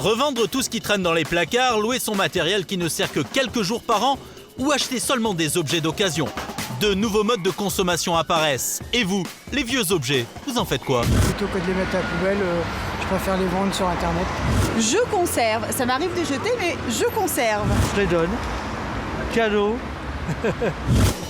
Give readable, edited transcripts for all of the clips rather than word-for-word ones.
Revendre tout ce qui traîne dans les placards, louer son matériel qui ne sert que quelques jours par an ou acheter seulement des objets d'occasion. De nouveaux modes de consommation apparaissent. Et vous, les vieux objets, vous en faites quoi? Plutôt que de les mettre à la poubelle, je préfère les vendre sur Internet. Je conserve. Ça m'arrive de jeter, mais je conserve. Je les donne. Cadeau.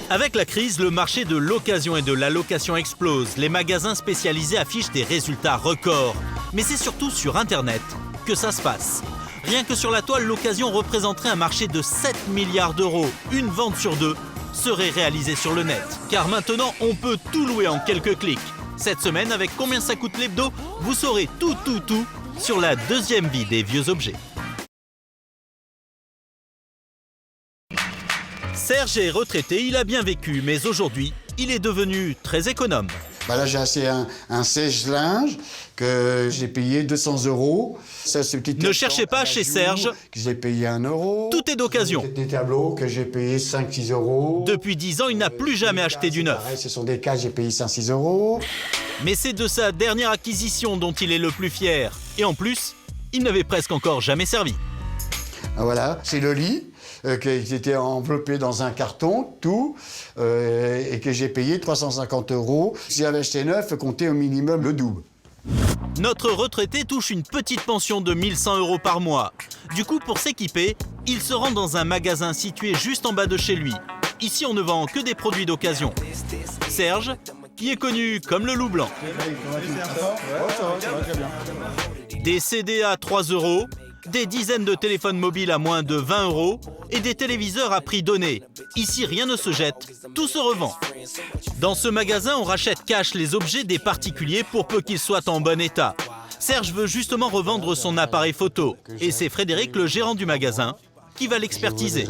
Avec la crise, le marché de l'occasion et de la location explose. Les magasins spécialisés affichent des résultats records. Mais c'est surtout sur Internet que ça se passe. Rien que sur la toile, l'occasion représenterait un marché de 7 milliards d'euros. Une vente sur deux serait réalisée sur le net. Car maintenant, on peut tout louer en quelques clics. Cette semaine, avec Combien ça coûte l'hebdo, vous saurez tout sur la deuxième vie des vieux objets. Serge est retraité, il a bien vécu, mais aujourd'hui, il est devenu très économe. Là, j'ai acheté un sèche-linge que j'ai payé 200 €. Ne cherchez pas chez Serge. J'ai payé 1 €. Tout est d'occasion. Des tableaux que j'ai payé 5-6 €. Depuis 10 ans, il n'a plus jamais acheté du neuf. Pareil, ce sont des cas, j'ai payé 5-6 €. Mais c'est de sa dernière acquisition dont il est le plus fier. Et en plus, il n'avait presque encore jamais servi. Voilà, c'est le lit qui était enveloppé dans un carton, tout, et que j'ai payé 350 €. Si j'avais acheté neuf, comptait au minimum le double. Notre retraité touche une petite pension de 1100 € par mois. Du coup, pour s'équiper, il se rend dans un magasin situé juste en bas de chez lui. Ici, on ne vend que des produits d'occasion. Serge, qui est connu comme le loup blanc. Des CD à 3 €, des dizaines de téléphones mobiles à moins de 20 € et des téléviseurs à prix donné. Ici, rien ne se jette, tout se revend. Dans ce magasin, on rachète cash les objets des particuliers pour peu qu'ils soient en bon état. Serge veut justement revendre son appareil photo. Et c'est Frédéric, le gérant du magasin, qui va l'expertiser.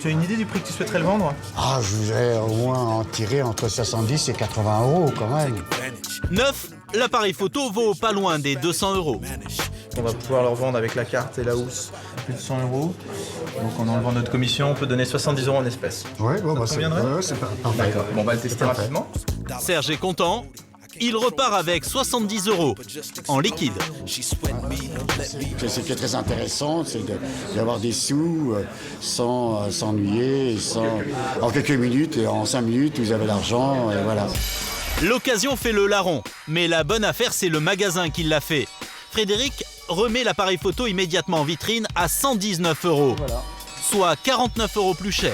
Tu as une idée du prix que tu souhaiterais le vendre? Je voudrais au moins en tirer entre 70 et 80 € quand même. Neuf, l'appareil photo vaut pas loin des 200 €. On va pouvoir le revendre avec la carte et la housse plus de 100 €. Donc en enlevant notre commission, on peut donner 70 € en espèces. Ouais, Ça conviendrait? c'est parfait. D'accord, bon, on va le tester rapidement. Serge est content. Il repart avec 70 € en liquide. Ce qui est très intéressant, c'est d'avoir des sous sans s'ennuyer, en quelques minutes, et en 5 minutes, vous avez l'argent, et voilà. L'occasion fait le larron, mais la bonne affaire, c'est le magasin qui l'a fait. Frédéric remet l'appareil photo immédiatement en vitrine à 119 €, soit 49 € plus cher.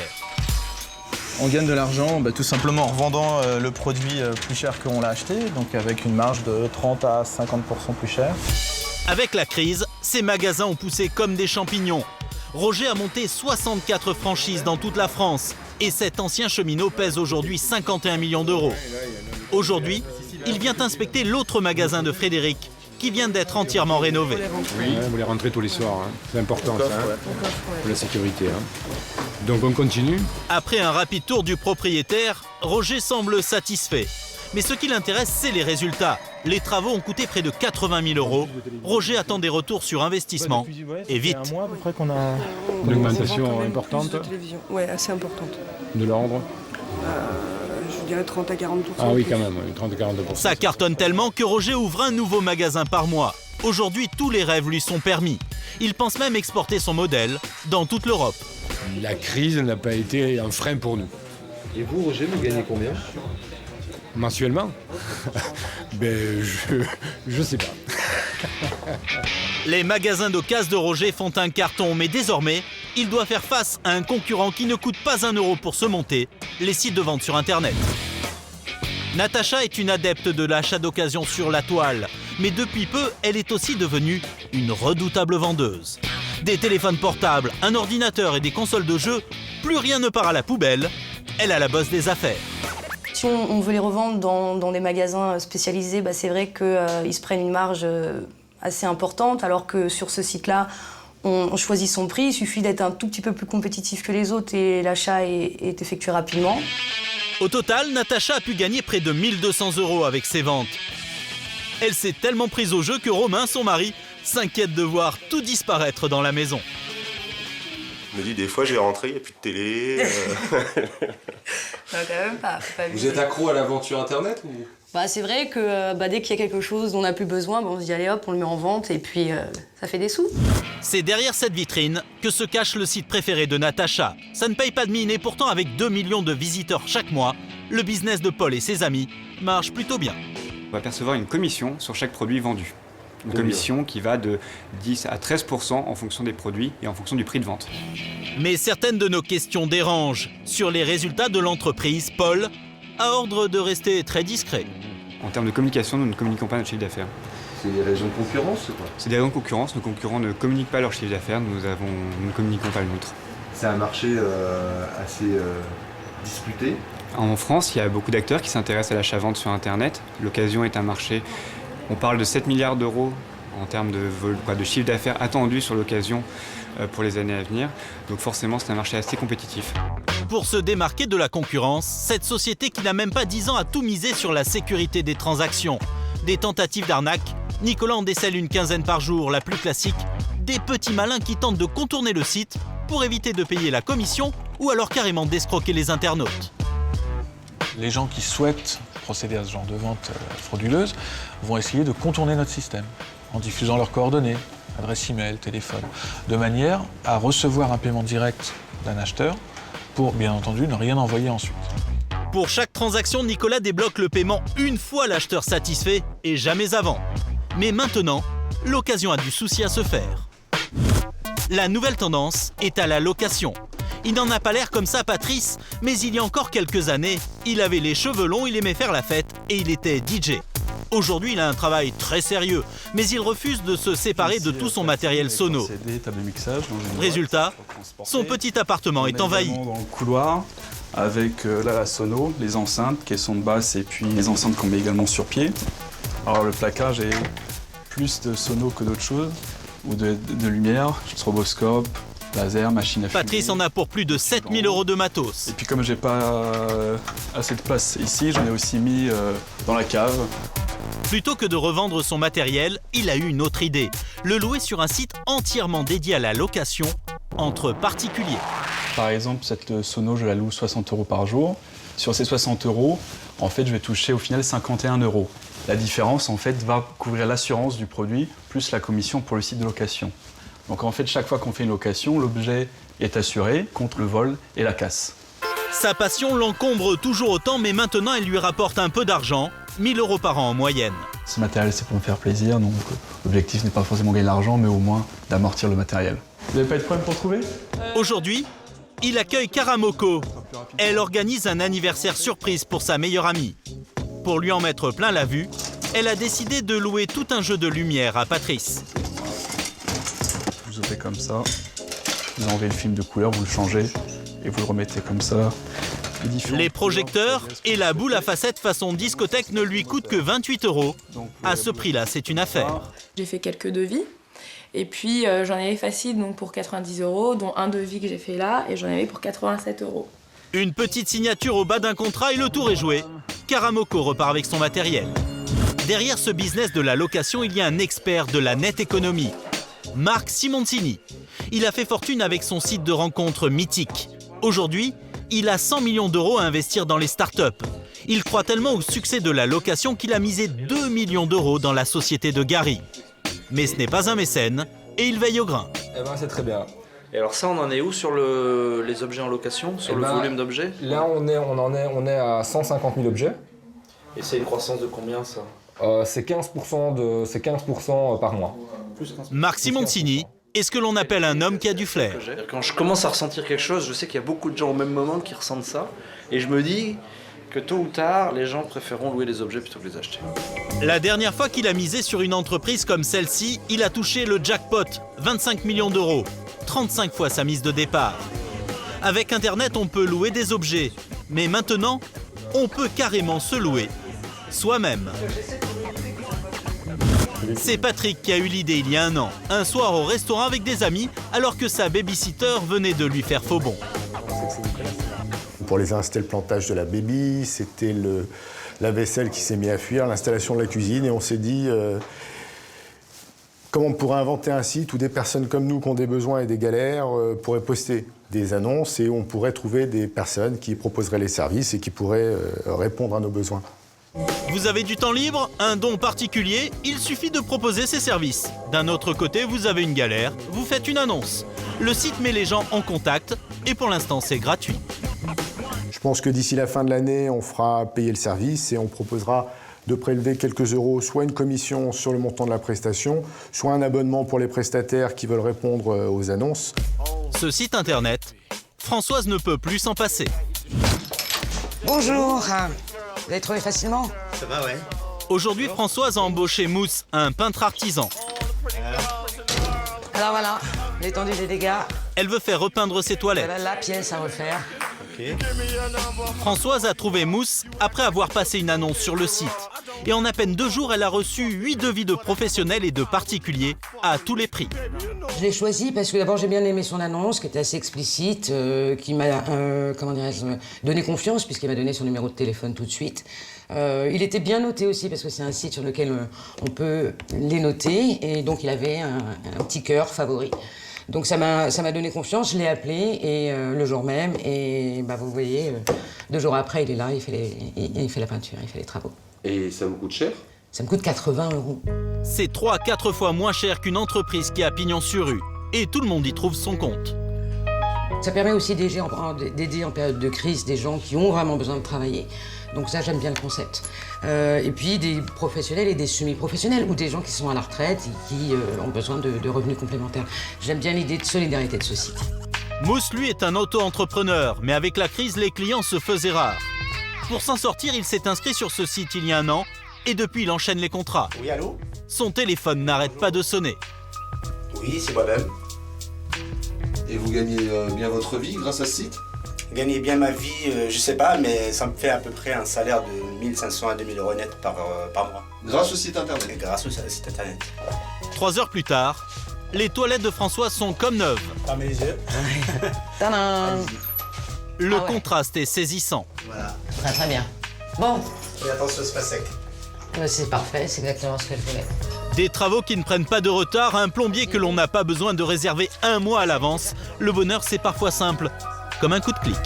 On gagne de l'argent tout simplement en revendant le produit plus cher qu'on l'a acheté, donc avec une marge de 30 à 50% plus cher. Avec la crise, ces magasins ont poussé comme des champignons. Roger a monté 64 franchises dans toute la France et cet ancien cheminot pèse aujourd'hui 51 millions d'euros. Aujourd'hui, il vient inspecter l'autre magasin de Frédéric, qui vient d'être entièrement rénové. Oui, vous les rentrez tous les soirs, c'est important ça, pour la sécurité. Donc on continue. Après un rapide tour du propriétaire, Roger semble satisfait. Mais ce qui l'intéresse, c'est les résultats. Les travaux ont coûté près de 80 000 €. Roger attend des retours sur investissement, et vite. C'est un mois à peu près qu'on a... Une augmentation importante Oui, assez importante. de l'ordre. Je dirais 30 à 40%. Ah oui, quand même, 30 à 40%. Ça cartonne tellement que Roger ouvre un nouveau magasin par mois. Aujourd'hui, tous les rêves lui sont permis. Il pense même exporter son modèle dans toute l'Europe. La crise n'a pas été un frein pour nous. Et vous, Roger, vous gagnez combien? Mensuellement je sais pas. Les magasins d'occasion de Roger font un carton, mais désormais, il doit faire face à un concurrent qui ne coûte pas 1 € pour se monter, les sites de vente sur Internet. Natacha est une adepte de l'achat d'occasion sur la toile, mais depuis peu, elle est aussi devenue une redoutable vendeuse. Des téléphones portables, un ordinateur et des consoles de jeux, plus rien ne part à la poubelle, elle a la bosse des affaires. Si on veut les revendre dans des magasins spécialisés, c'est vrai qu'ils se prennent une marge assez importante, alors que sur ce site-là, on choisit son prix, il suffit d'être un tout petit peu plus compétitif que les autres et l'achat est effectué rapidement. Au total, Natacha a pu gagner près de 1 200 € avec ses ventes. Elle s'est tellement prise au jeu que Romain, son mari, s'inquiète de voir tout disparaître dans la maison. Je me dis, des fois, je vais rentrer, il n'y a plus de télé. Non, quand même pas Vous êtes accro à l'aventure Internet ou... C'est vrai que dès qu'il y a quelque chose dont on n'a plus besoin, on se dit allez hop, on le met en vente et puis ça fait des sous. C'est derrière cette vitrine que se cache le site préféré de Natacha. Ça ne paye pas de mine et pourtant avec 2 millions de visiteurs chaque mois, le business de Paul et ses amis marche plutôt bien. On va percevoir une commission sur chaque produit vendu. Une commission qui va de 10 à 13% en fonction des produits et en fonction du prix de vente. Mais certaines de nos questions dérangent. Sur les résultats de l'entreprise, Paul a ordre de rester très discret. En termes de communication, nous ne communiquons pas notre chiffre d'affaires. C'est des raisons de concurrence ou quoi? C'est des raisons de concurrence. Nos concurrents ne communiquent pas leur chiffre d'affaires, nous ne communiquons pas le nôtre. C'est un marché assez disputé. En France, il y a beaucoup d'acteurs qui s'intéressent à l'achat-vente sur Internet. L'occasion est un marché, on parle de 7 milliards d'euros en termes de chiffre d'affaires attendu sur l'occasion pour les années à venir. Donc forcément, c'est un marché assez compétitif. Pour se démarquer de la concurrence, cette société qui n'a même pas 10 ans a tout misé sur la sécurité des transactions. Des tentatives d'arnaque, Nicolas en décèle une quinzaine par jour, la plus classique. Des petits malins qui tentent de contourner le site pour éviter de payer la commission ou alors carrément d'escroquer les internautes. Les gens qui souhaitent procéder à ce genre de vente frauduleuse vont essayer de contourner notre système en diffusant leurs coordonnées, adresse email, téléphone, de manière à recevoir un paiement direct d'un acheteur pour, bien entendu, ne rien envoyer ensuite. Pour chaque transaction, Nicolas débloque le paiement une fois l'acheteur satisfait et jamais avant. Mais maintenant, l'occasion a du souci à se faire. La nouvelle tendance est à la location. Il n'en a pas l'air comme ça, Patrice, mais il y a encore quelques années, il avait les cheveux longs, il aimait faire la fête et il était DJ. Aujourd'hui, il a un travail très sérieux, mais il refuse de se séparer de tout son matériel sono. Résultat, son petit appartement est envahi. Dans le couloir, avec la sono, les enceintes, caisson de basse et puis les enceintes qu'on met également sur pied. Alors le placard, j'ai plus de sono que d'autres choses, ou de lumière, stroboscope, laser, machine à fumer. Patrice en a pour plus de 7 000 € de matos. Et puis comme j'ai pas assez de place ici, j'en ai aussi mis dans la cave. Plutôt que de revendre son matériel, il a eu une autre idée. Le louer sur un site entièrement dédié à la location entre particuliers. Par exemple, cette sono, je la loue 60 € par jour. Sur ces 60 €, en fait, je vais toucher au final 51 €. La différence, en fait, va couvrir l'assurance du produit plus la commission pour le site de location. Donc en fait, chaque fois qu'on fait une location, l'objet est assuré contre le vol et la casse. Sa passion l'encombre toujours autant, mais maintenant elle lui rapporte un peu d'argent, 1 000 € par an en moyenne. Ce matériel, c'est pour me faire plaisir, donc l'objectif n'est pas forcément gagner de l'argent, mais au moins d'amortir le matériel. Vous n'avez pas de problème pour trouver? Aujourd'hui, il accueille Karamoko. Elle organise un anniversaire surprise pour sa meilleure amie. Pour lui en mettre plein la vue, elle a décidé de louer tout un jeu de lumière à Patrice. Vous ouvrez comme ça, vous enlevez le film de couleur, vous le changez et vous le remettez comme ça. Les projecteurs et la boule à facettes façon discothèque ne lui coûtent que 28 €. À ce prix-là, c'est une affaire. J'ai fait quelques devis et puis j'en avais facile donc pour 90 €, dont un devis que j'ai fait là et j'en avais pour 87 €. Une petite signature au bas d'un contrat et le tour est joué. Karamoko repart avec son matériel. Derrière ce business de la location, il y a un expert de la net économie, Marc Simoncini. Il a fait fortune avec son site de rencontres mythique. Aujourd'hui, il a 100 millions € à investir dans les startups. Il croit tellement au succès de la location qu'il a misé 2 millions € dans la société de Gary. Mais ce n'est pas un mécène et il veille au grain. Eh ben, c'est très bien. Et alors ça, on en est où sur les objets en location, sur le volume d'objets? Là, on est à 150 000 objets. Et c'est une croissance de combien, ça? C'est 15% par mois. Marc Simoncini est ce que l'on appelle un homme qui a du flair. Quand je commence à ressentir quelque chose, je sais qu'il y a beaucoup de gens au même moment qui ressentent ça. Et je me dis que tôt ou tard, les gens préféreront louer des objets plutôt que les acheter. La dernière fois qu'il a misé sur une entreprise comme celle-ci, il a touché le jackpot, 25 millions €, 35 fois sa mise de départ. Avec Internet, on peut louer des objets, mais maintenant, on peut carrément se louer soi-même. C'est Patrick qui a eu l'idée il y a un an, un soir au restaurant avec des amis, alors que sa babysitter venait de lui faire faux bond. Pour les uns, c'était le plantage de la baby, c'était la vaisselle qui s'est mise à fuir, l'installation de la cuisine, et on s'est dit comment on pourrait inventer un site où des personnes comme nous qui ont des besoins et des galères pourraient poster des annonces et où on pourrait trouver des personnes qui proposeraient les services et qui pourraient répondre à nos besoins. Vous avez du temps libre, un don particulier, il suffit de proposer ses services. D'un autre côté, vous avez une galère, vous faites une annonce. Le site met les gens en contact et pour l'instant, c'est gratuit. Je pense que d'ici la fin de l'année, on fera payer le service et on proposera de prélever quelques euros, soit une commission sur le montant de la prestation, soit un abonnement pour les prestataires qui veulent répondre aux annonces. Ce site internet, Françoise ne peut plus s'en passer. Bonjour, vous l'avez trouvé facilement? Ça va, ouais. Aujourd'hui, Françoise a embauché Mousse, un peintre artisan. Alors voilà, l'étendue des dégâts. Elle veut faire repeindre ses toilettes. Voilà la pièce à refaire. Okay. Françoise a trouvé Mousse après avoir passé une annonce sur le site. Et en à peine 2 jours, elle a reçu 8 devis de professionnels et de particuliers à tous les prix. Je l'ai choisi parce que d'abord j'ai bien aimé son annonce qui était assez explicite, qui m'a donné confiance puisqu'il m'a donné son numéro de téléphone tout de suite. Il était bien noté aussi parce que c'est un site sur lequel on peut les noter et donc il avait un petit cœur favori. Donc ça m'a donné confiance, je l'ai appelé et le jour même et bah, vous voyez, 2 jours après il est là, il fait la peinture, il fait les travaux. Et ça vous coûte cher? Ça me coûte 80 €. C'est 3 à 4 fois moins cher qu'une entreprise qui a pignon sur rue. Et tout le monde y trouve son compte. Ça permet aussi d'aider en période de crise des gens qui ont vraiment besoin de travailler. Donc ça, j'aime bien le concept. Et puis des professionnels et des semi-professionnels ou des gens qui sont à la retraite et qui ont besoin de revenus complémentaires. J'aime bien l'idée de solidarité de ce site. Mousse, lui, est un auto-entrepreneur, mais avec la crise, les clients se faisaient rares. Pour s'en sortir, il s'est inscrit sur ce site il y a 1 an et depuis, il enchaîne les contrats. Oui, allô? Son téléphone n'arrête pas de sonner. Oui, c'est moi-même. Et vous gagnez bien votre vie grâce à ce site? Gagner bien ma vie, je sais pas, mais ça me fait à peu près un salaire de 1500 à 2000 € net par mois. Grâce au site internet? Et grâce au site internet. 3 heures plus tard, les toilettes de François sont comme neuves. Fermez les yeux. Tadam! Le contraste est saisissant. Voilà. Très très bien. Bon. Et attention, c'est pas sec. C'est parfait, c'est exactement ce que je voulais. Des travaux qui ne prennent pas de retard, un plombier que l'on n'a pas besoin de réserver 1 mois à l'avance. Le bonheur, c'est parfois simple, comme un coup de clic.